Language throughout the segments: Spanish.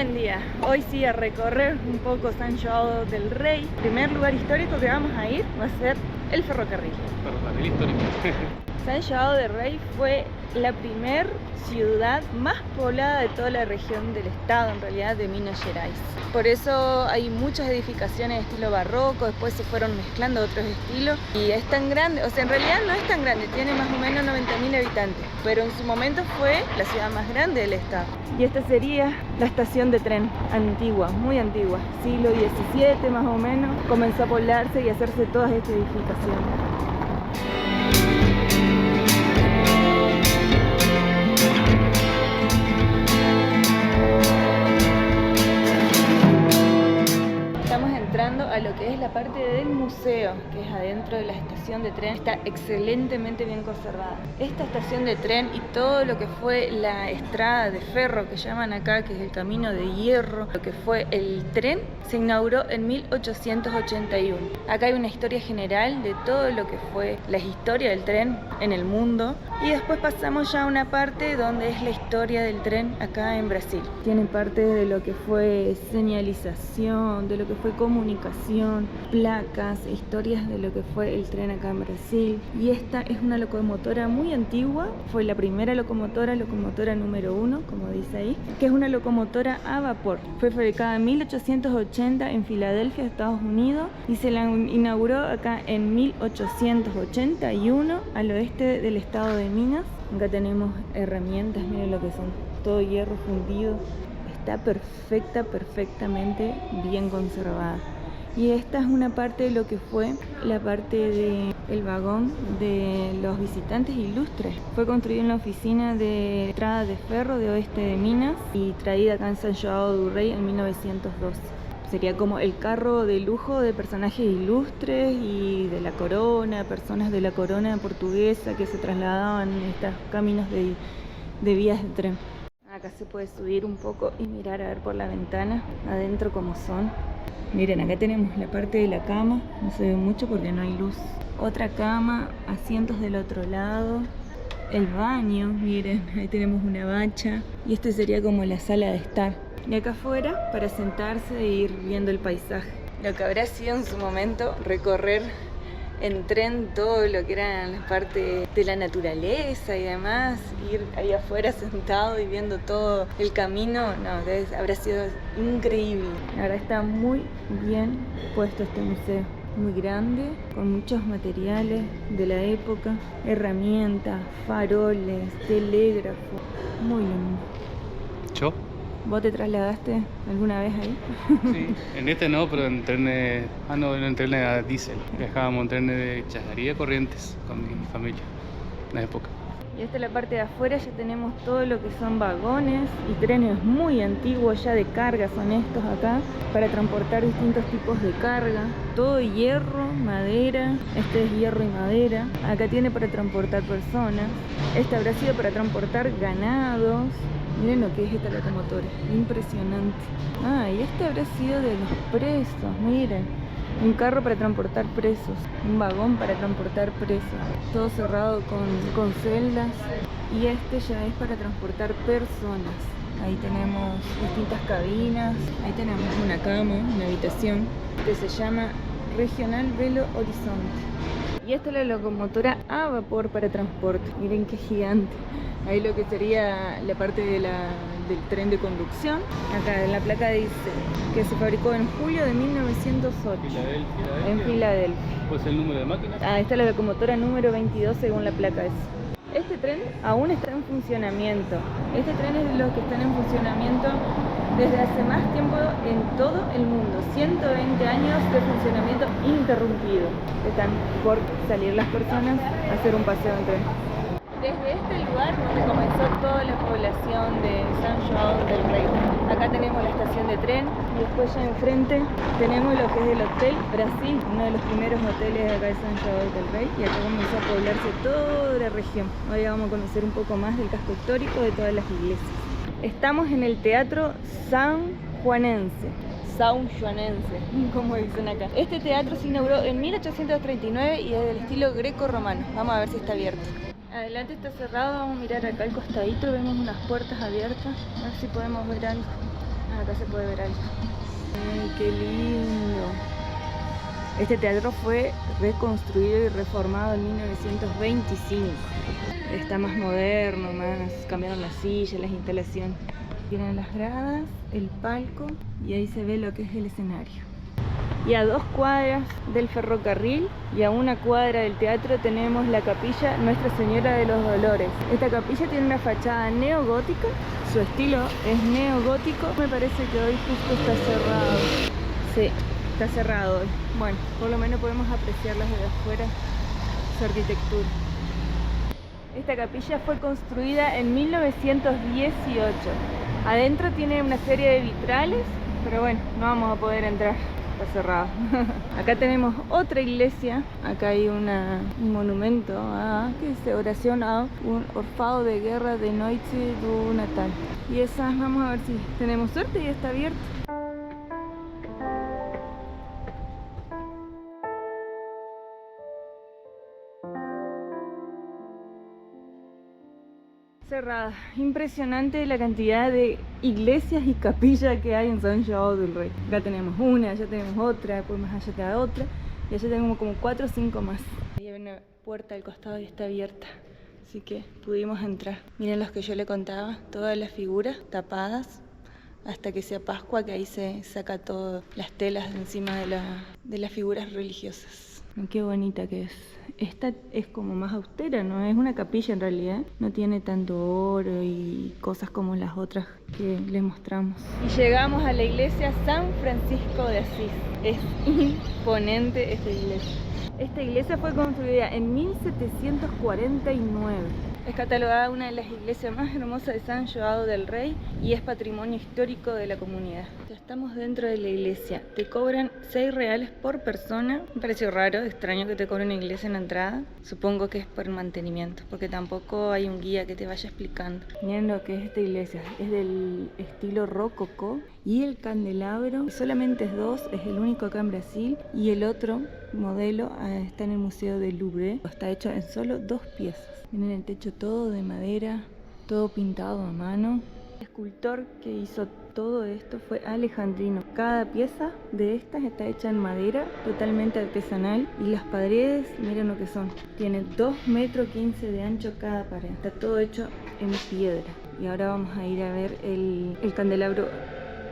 Buen día, hoy sí a recorrer un poco San João del Rei. El primer lugar histórico que vamos a ir va a ser el ferrocarril. Ferrocarril histórico. San João del Rei fue la primer ciudad más poblada de toda la región del estado, en realidad, de Minas Gerais. Por eso hay muchas edificaciones de estilo barroco, después se fueron mezclando otros estilos y es tan grande, o sea, en realidad no es tan grande, tiene más o menos 90.000 habitantes, pero en su momento fue la ciudad más grande del estado. Y esta sería la estación de tren antigua, muy antigua, siglo XVII más o menos, comenzó a poblarse y a hacerse todas estas edificaciones. A lo que es la parte del museo, que es adentro de la estación de tren, está excelentemente bien conservada. Esta estación de tren y todo lo que fue la estrada de ferro que llaman acá, que es el camino de hierro, lo que fue el tren, se inauguró en 1881. Acá hay una historia general de todo lo que fue la historia del tren en el mundo y después pasamos ya a una parte donde es la historia del tren acá en Brasil. Tiene parte de lo que fue señalización, de lo que fue comunicación, placas, historias de lo que fue el tren acá en Brasil. Y esta es una locomotora muy antigua, fue la primera locomotora número 1, como dice ahí, que es una locomotora a vapor. Fue fabricada en 1880 en Filadelfia, Estados Unidos, y se la inauguró acá en 1881 al oeste del estado de Minas. Acá tenemos herramientas, miren lo que son, todo hierro fundido. Está perfectamente bien conservada. Y esta es una parte de lo que fue la parte del vagón de los visitantes ilustres. Fue construido en la oficina de estrada de ferro de oeste de Minas y traída acá en San João del Rei en 1912. Sería como el carro de lujo de personajes ilustres y de la corona, personas de la corona portuguesa que se trasladaban en estos caminos de vías de tren. Acá se puede subir un poco y mirar a ver por la ventana adentro cómo son. Miren, acá tenemos la parte de la cama, no se ve mucho porque no hay luz. Otra cama, asientos del otro lado, el baño, miren, ahí tenemos una bacha. Y este sería como la sala de estar. Y acá afuera para sentarse e ir viendo el paisaje. Lo que habrá sido en su momento recorrer en tren todo lo que era la parte de la naturaleza y demás, ir ahí afuera sentado y viendo todo el camino, no, habrá sido increíble. Ahora está muy bien puesto este museo, muy grande, con muchos materiales de la época, herramientas, faroles, telégrafo, muy lindo. ¿Yo? ¿Vos te trasladaste alguna vez ahí? Sí, en este no, pero en trenes, en trenes a diésel. Viajábamos en trenes de Chajarí a Corrientes con mi familia en la época. Y esta es la parte de afuera, ya tenemos todo lo que son vagones y trenes muy antiguos ya de carga, son estos acá, para transportar distintos tipos de carga. Todo hierro, madera, este es hierro y madera. Acá tiene para transportar personas, este habrá sido para transportar ganados. Miren lo que es esta locomotora, impresionante. Y este habrá sido de los presos, miren. Un carro para transportar presos, un vagón para transportar presos. Todo cerrado con celdas. Y este ya es para transportar personas. Ahí tenemos distintas cabinas. Ahí tenemos una cama, una habitación, que se llama Regional Belo Horizonte. Y esta es la locomotora a vapor para transporte. Miren qué gigante. Ahí lo que sería la parte del tren de conducción. Acá en la placa dice que se fabricó en julio de 1908. Filadelfia. En Filadelfia. ¿Cuál es el número de máquina? Esta es la locomotora número 22 según la placa esa. Este tren aún está en funcionamiento. Este tren es de los que están en funcionamiento desde hace más tiempo en todo el mundo. 120 años de funcionamiento interrumpido. Están por salir las personas a hacer un paseo en tren. Desde este lugar donde comenzó toda la población de San João del Rei. Acá tenemos la estación de tren y después ya enfrente tenemos lo que es el Hotel Brasil, uno de los primeros hoteles de acá de San João del Rei, y acá comenzó a poblarse toda la región. Hoy vamos a conocer un poco más del casco histórico de todas las iglesias. Estamos en el Teatro São Joanense, como dicen acá. Este teatro se inauguró en 1839 y es del estilo greco-romano. Vamos a ver si está abierto. Adelante está cerrado, vamos a mirar acá al costadito, vemos unas puertas abiertas, a ver si podemos ver algo. Acá se puede ver algo. ¡Ay, qué lindo! Este teatro fue reconstruido y reformado en 1925. Está más moderno, cambiaron las sillas, las instalaciones. Tienen las gradas, el palco y ahí se ve lo que es el escenario. Y a 2 cuadras del ferrocarril y a 1 cuadra del teatro tenemos la capilla Nuestra Señora de los Dolores. Esta capilla tiene una fachada neogótica, su estilo es neogótico. Me parece que hoy justo está cerrado. Sí, está cerrado hoy. Bueno, por lo menos podemos apreciarlas desde afuera, su arquitectura. Esta capilla fue construida en 1918. Adentro tiene una serie de vitrales, pero bueno, no vamos a poder entrar. Está cerrado. Acá tenemos otra iglesia. Acá hay un monumento a, ¿qué dice? Oración a un orfado de guerra de Noche do Natal. Y esa, vamos a ver si tenemos suerte y está abierta. Cerrada. Impresionante la cantidad de iglesias y capillas que hay en São João del Rei. Acá tenemos una, allá tenemos otra, después más allá queda otra y allá tenemos como 4 o 5 más. Ahí hay una puerta al costado y está abierta, así que pudimos entrar. Miren los que yo le contaba, todas las figuras tapadas hasta que sea Pascua, que ahí se saca todas las telas de encima de las figuras religiosas. Qué bonita que es. Esta es como más austera, ¿no? Es una capilla en realidad. No tiene tanto oro y cosas como las otras que les mostramos. Y llegamos a la iglesia San Francisco de Asís. Es imponente esta iglesia. Esta iglesia fue construida en 1749. Es catalogada una de las iglesias más hermosas de São João del Rei y es patrimonio histórico de la comunidad. Ya estamos dentro de la iglesia. Te cobran 6 reales por persona. Me pareció raro, extraño que te cobren una iglesia en la entrada. Supongo que es por el mantenimiento, porque tampoco hay un guía que te vaya explicando. Miren lo que es esta iglesia. Es del estilo rococó y el candelabro solamente es 2, es el único acá en Brasil, y el otro modelo está en el Museo del Louvre. Está hecho en solo 2 piezas. Miren el techo todo de madera, todo pintado a mano. El escultor que hizo todo esto fue alejandrino. Cada pieza de estas está hecha en madera, totalmente artesanal. Y las paredes, miren lo que son. Tienen 2,15 metros de ancho cada pared. Está todo hecho en piedra. Y ahora vamos a ir a ver el candelabro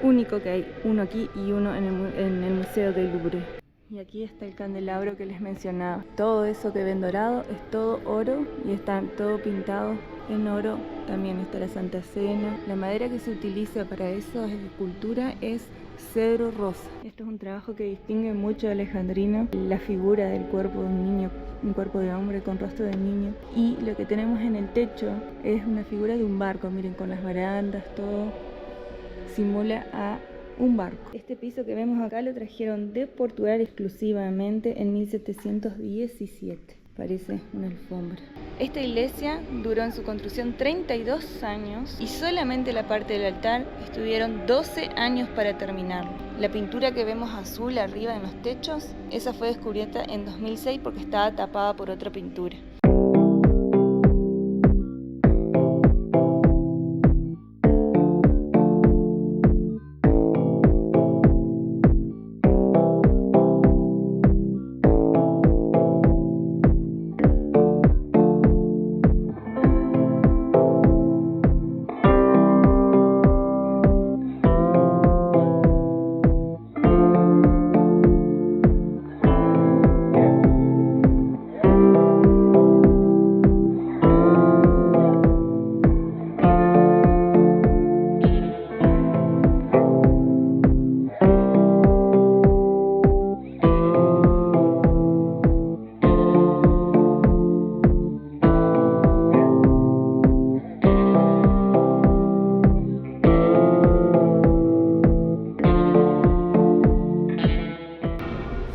único que hay. Uno aquí y uno en el Museo del Louvre. Y aquí está el candelabro que les mencionaba. Todo eso que ven dorado es todo oro y está todo pintado en oro. También está la Santa Cena. La madera que se utiliza para esa escultura es cedro rosa. Esto es un trabajo que distingue mucho a alejandrino. La figura del cuerpo de un niño, un cuerpo de hombre con rostro de niño. Y lo que tenemos en el techo es una figura de un barco. Miren, con las barandas, todo simula a un barco. Este piso que vemos acá lo trajeron de Portugal exclusivamente en 1717. Parece una alfombra. Esta iglesia duró en su construcción 32 años y solamente la parte del altar estuvieron 12 años para terminarlo. La pintura que vemos azul arriba en los techos, esa fue descubierta en 2006 porque estaba tapada por otra pintura.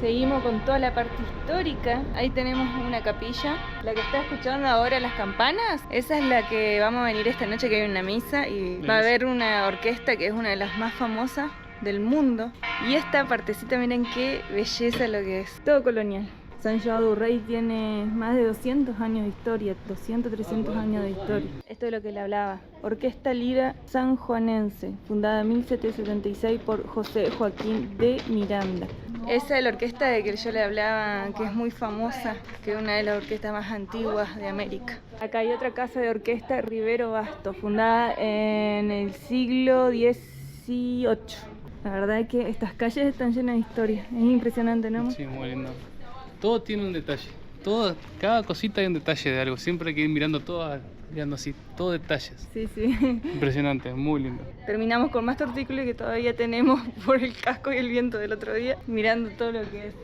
Seguimos con toda la parte histórica. Ahí tenemos una capilla. La que está escuchando ahora las campanas, esa es la que vamos a venir esta noche, que hay una misa y va a haber una orquesta que es una de las más famosas del mundo. Y esta partecita, miren qué belleza lo que es. Todo colonial. San João do Rei tiene más de 200 años de historia, 200, 300 años de historia. Esto es lo que le hablaba. Orquesta Lira Sanjuanense, fundada en 1776 por José Joaquín de Miranda. Esa es la orquesta de que yo le hablaba, que es muy famosa, que es una de las orquestas más antiguas de América. Acá hay otra casa de orquesta, Rivero Basto, fundada en el siglo XVIII. La verdad es que estas calles están llenas de historia, es impresionante, ¿no? Sí, muy lindo. Todo tiene un detalle, cada cosita hay un detalle de algo, siempre hay que ir mirando todo, mirando así, todo detalles. Sí, sí. Impresionante, muy lindo. Terminamos con más tortícolis que todavía tenemos por el casco y el viento del otro día, mirando todo lo que es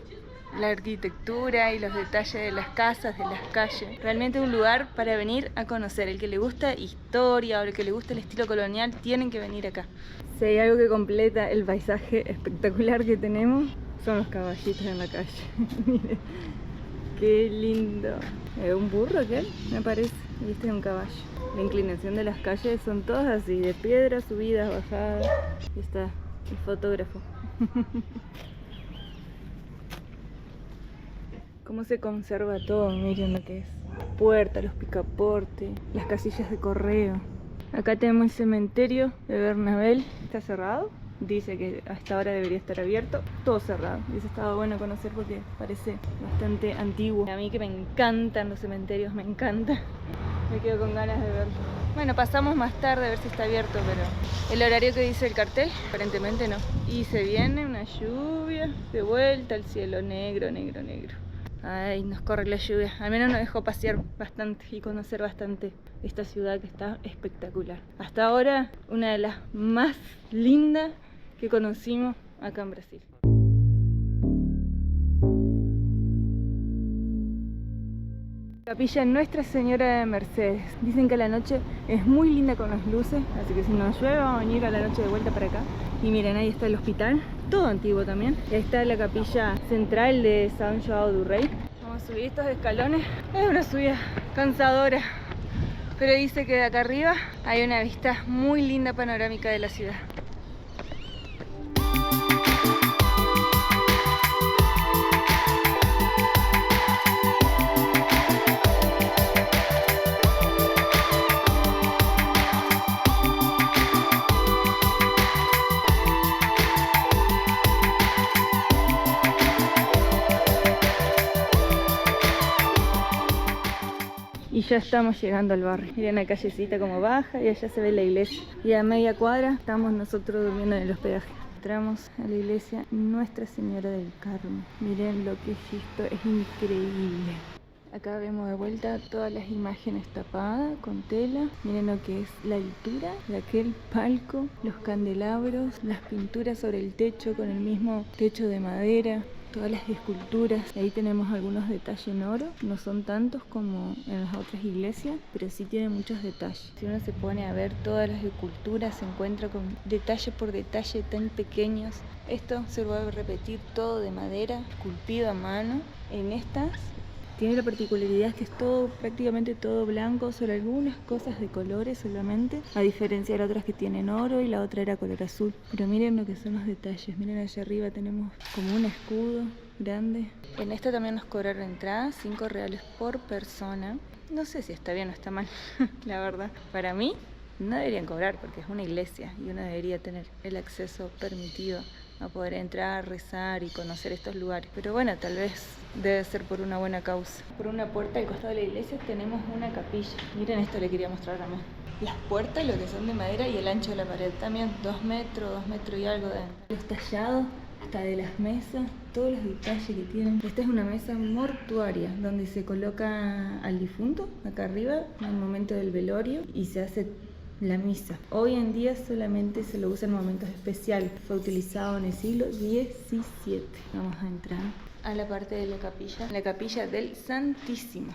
la arquitectura y los detalles de las casas, de las calles. Realmente un lugar para venir a conocer. El que le gusta historia o el que le gusta el estilo colonial, tienen que venir acá. Si hay algo que completa el paisaje espectacular que tenemos, son los caballitos en la calle. Miren, qué lindo. ¿Un burro aquel? Me parece. Y este es un caballo. La inclinación de las calles son todas así, de piedras, subidas, bajadas. Ahí está el fotógrafo. Cómo se conserva todo, miren lo que es. Puerta, los picaportes, las casillas de correo. Acá tenemos el cementerio de Bernabel. ¿Está cerrado? Dice que hasta ahora debería estar abierto. Todo cerrado. Hubiese estado bueno conocer porque parece bastante antiguo. A mí que me encantan los cementerios, me encanta. Me quedo con ganas de verlo. Bueno, pasamos más tarde a ver si está abierto, pero el horario que dice el cartel, aparentemente no. Y se viene una lluvia, de vuelta el cielo negro, negro, negro. Ay, nos corre la lluvia. Al menos nos dejó pasear bastante y conocer bastante esta ciudad que está espectacular. Hasta ahora, una de las más lindas que conocimos acá en Brasil. Capilla Nuestra Señora de Mercedes. Dicen que a la noche es muy linda con las luces, así que si nos llueve vamos a venir a la noche de vuelta para acá. Y miren, ahí está el hospital, todo antiguo también. Y ahí está la capilla central de San João do Rei. Vamos a subir estos escalones. Es una subida cansadora, pero dice que de acá arriba hay una vista muy linda panorámica de la ciudad. Y ya estamos llegando al barrio. Miren la callecita como baja y allá se ve la iglesia. Y a media cuadra estamos nosotros durmiendo en el hospedaje. Entramos a la iglesia Nuestra Señora del Carmen. Miren lo que es esto, es increíble. Acá vemos de vuelta todas las imágenes tapadas con tela. Miren lo que es la altura de aquel palco, los candelabros, las pinturas sobre el techo con el mismo techo de madera. Todas las esculturas, ahí tenemos algunos detalles en oro, no son tantos como en las otras iglesias, pero sí tienen muchos detalles. Si uno se pone a ver todas las esculturas, se encuentra con detalle por detalle tan pequeños. Esto se lo va a repetir todo de madera, esculpido a mano. En estas tiene la particularidad que es todo, prácticamente todo blanco, solo algunas cosas de colores solamente, a diferencia de las otras que tienen oro y la otra era color azul. Pero miren lo que son los detalles, miren allá arriba tenemos como un escudo grande. En esta también nos cobraron entrada, 5 reales por persona. No sé si está bien o está mal, la verdad. Para mí no deberían cobrar porque es una iglesia y uno debería tener el acceso permitido a poder entrar, rezar y conocer estos lugares. Pero bueno, tal vez debe ser por una buena causa. Por una puerta al costado de la iglesia tenemos una capilla. Miren, esto le quería mostrar también. Las puertas, lo que son de madera, y el ancho de la pared también, 2 metros y algo de ancho. Los tallados, hasta de las mesas, todos los detalles que tienen. Esta es una mesa mortuaria donde se coloca al difunto acá arriba en el momento del velorio y se hace la misa. Hoy en día solamente se lo usa en momentos especiales. Fue utilizado en el siglo XVII. Vamos a entrar a la parte de la capilla del Santísimo.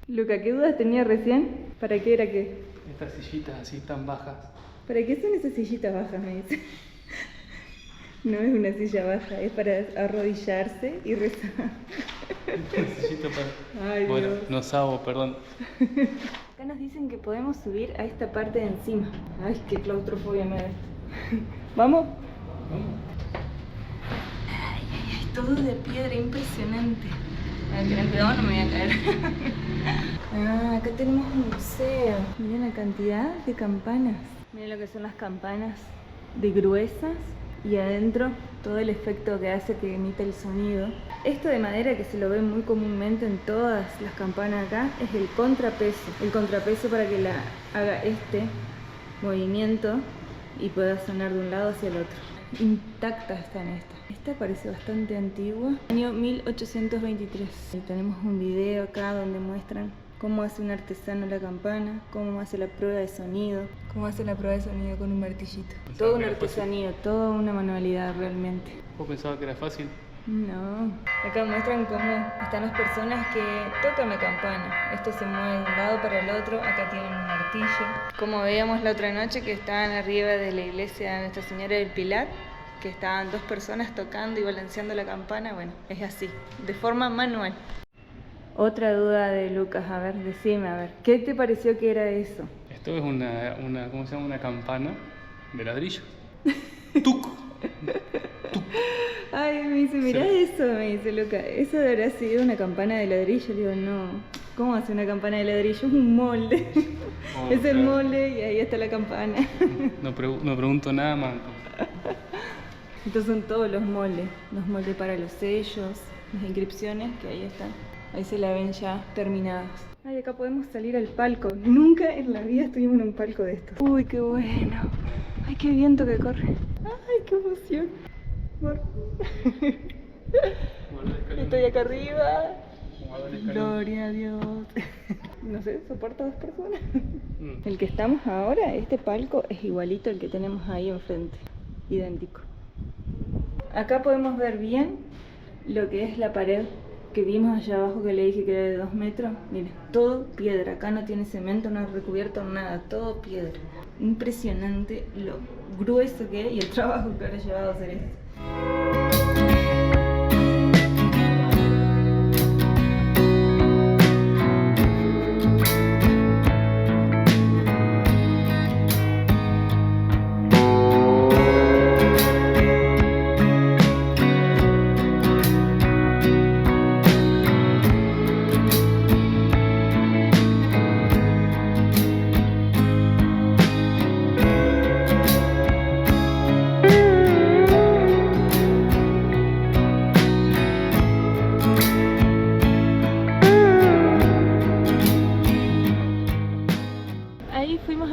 Luca, ¿qué dudas tenía recién? ¿Para qué era qué? Estas sillitas así tan bajas. ¿Para qué son esas sillitas bajas, me dice? No es una silla baja, es para arrodillarse y rezar. Necesito para... Ay, bueno, Dios. no sabo, perdón. Acá nos dicen que podemos subir a esta parte de encima. Ay, qué claustrofobia me da esto. ¿Vamos? Vamos. Todo de piedra, impresionante. Ten cuidado, no me voy a caer. Acá tenemos un museo. Miren la cantidad de campanas. Miren lo que son las campanas de gruesas. Y adentro todo el efecto que hace que emite el sonido. Esto de madera que se lo ve muy comúnmente en todas las campanas acá es el contrapeso. El contrapeso para que haga este movimiento y pueda sonar de un lado hacia el otro. Intacta está en esta. Esta parece bastante antigua. Año 1823. Y tenemos un video acá donde muestran cómo hace un artesano la campana, cómo hace la prueba de sonido, cómo hace la prueba de sonido con un martillito. Todo una artesanía, toda una manualidad realmente. ¿Vos pensabas que era fácil? No. Acá muestran cómo están las personas que tocan la campana. Esto se mueve de un lado para el otro. Acá tienen un martillo. Como veíamos la otra noche que estaban arriba de la iglesia de Nuestra Señora del Pilar, que estaban 2 personas tocando y balanceando la campana. Bueno, es así, de forma manual. Otra duda de Lucas, a ver, decime, a ver, ¿qué te pareció que era eso? Esto es una ¿cómo se llama? Una campana de ladrillo. ¡Tuc! ¡Tuc! Ay, me dice, mirá eso, me dice Lucas, eso habrá sido una campana de ladrillo. Le digo, no, ¿cómo hace una campana de ladrillo? Es un molde. Oh, es el molde y ahí está la campana. No pregunto nada más. Estos son todos los moldes para los sellos, las inscripciones que ahí están. Ahí se la ven ya terminadas. Ay, acá podemos salir al palco. Nunca en la vida estuvimos en un palco de estos. Uy, qué bueno. Ay, qué viento que corre. Ay, qué emoción. Estoy acá arriba. Gloria a Dios. No sé, soporta 2 personas. El que estamos ahora, este palco, es igualito al que tenemos ahí enfrente. Idéntico. Acá podemos ver bien lo que es la pared que vimos allá abajo, que le dije que era de 2 metros. Miren, todo piedra. Acá no tiene cemento, no ha recubierto nada, todo piedra. Impresionante lo grueso que es y el trabajo que habrá llevado a hacer esto.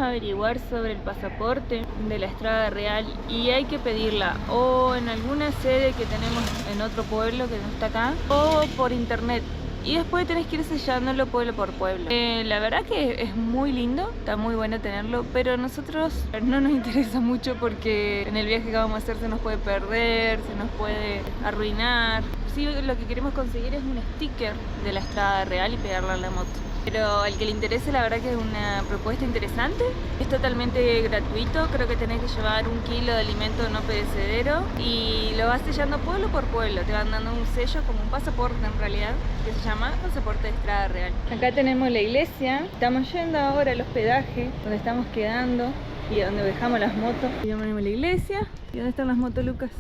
Averiguar sobre el pasaporte de la Estrada Real y hay que pedirla o en alguna sede que tenemos en otro pueblo que no está acá o por internet y después tenés que ir sellándolo pueblo por pueblo. La verdad que es muy lindo, está muy bueno tenerlo, pero a nosotros no nos interesa mucho porque en el viaje que vamos a hacer se nos puede perder, se nos puede arruinar. Sí, lo que queremos conseguir es un sticker de la Estrada Real y pegarlo a la moto. Pero al que le interese, la verdad que es una propuesta interesante. Es totalmente gratuito, creo que tenés que llevar 1 kilo de alimento no perecedero y lo vas sellando pueblo por pueblo. Te van dando un sello como un pasaporte en realidad, que se llama Pasaporte de Estrada Real. Acá tenemos la iglesia, estamos yendo ahora al hospedaje, donde estamos quedando y donde dejamos las motos. Y ya tenemos la iglesia. ¿Y dónde están las motos, Lucas?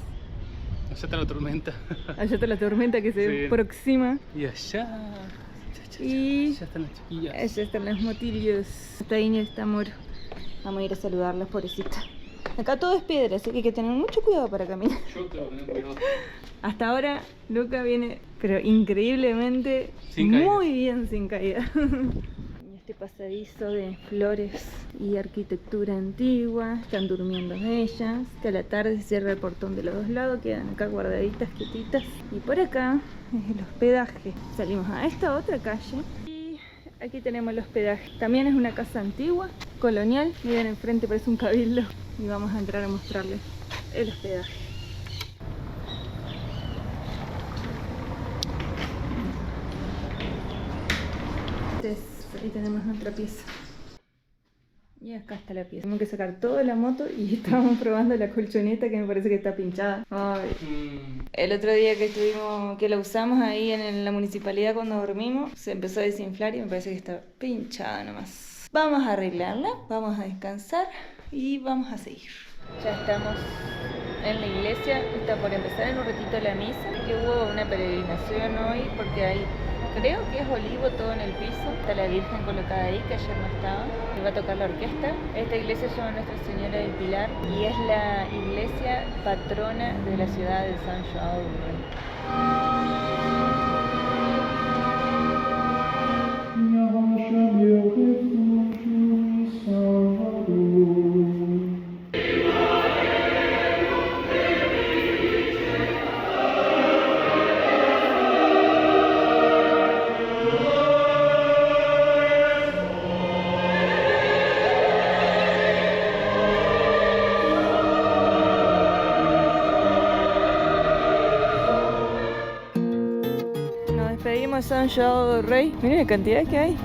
Allá está la tormenta. Allá está la tormenta que se aproxima. Y allá... Y ya están las chiquillas. Allá están los motillos. Está Inés, está Moro. Vamos a ir a saludarlas, pobrecitas. Acá todo es piedra, así que hay que tener mucho cuidado para caminar. Yo tengo que tener cuidado. Hasta ahora Luca viene, pero increíblemente muy bien sin caída. Y este pasadizo de flores y arquitectura antigua. Están durmiendo ellas. Que a la tarde se cierra el portón de los 2 lados. Quedan acá guardaditas, quietitas. Y por acá es el hospedaje. Salimos a esta otra calle y aquí tenemos el hospedaje. También es una casa antigua, colonial. Miren enfrente, parece un cabildo. Y vamos a entrar a mostrarles el hospedaje. Ahí tenemos nuestra pieza. Y acá está la pieza. Tenemos que sacar toda la moto y estábamos probando la colchoneta que me parece que está pinchada. Ay. El otro día que que la usamos ahí en la municipalidad cuando dormimos, se empezó a desinflar y me parece que está pinchada nomás. Vamos a arreglarla, vamos a descansar y vamos a seguir. Ya estamos en la iglesia. Está por empezar en un ratito la misa, que hubo una peregrinación hoy porque hay, creo que es olivo todo en el piso. Está la Virgen colocada ahí, que ayer no estaba, y va a tocar la orquesta. Esta iglesia se llama Nuestra Señora del Pilar y es la iglesia patrona de la ciudad de San João del Rei. Nos despedimos de San João del Rei. Miren la cantidad que hay.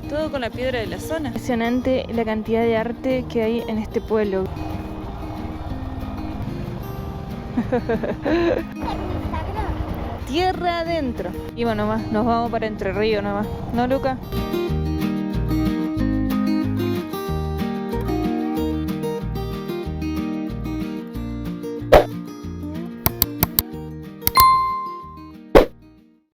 Todo con la piedra de la zona. Impresionante la cantidad de arte que hay en este pueblo. Tierra adentro. Y bueno, más, nos vamos para Entre Ríos nomás. ¿No, Luca?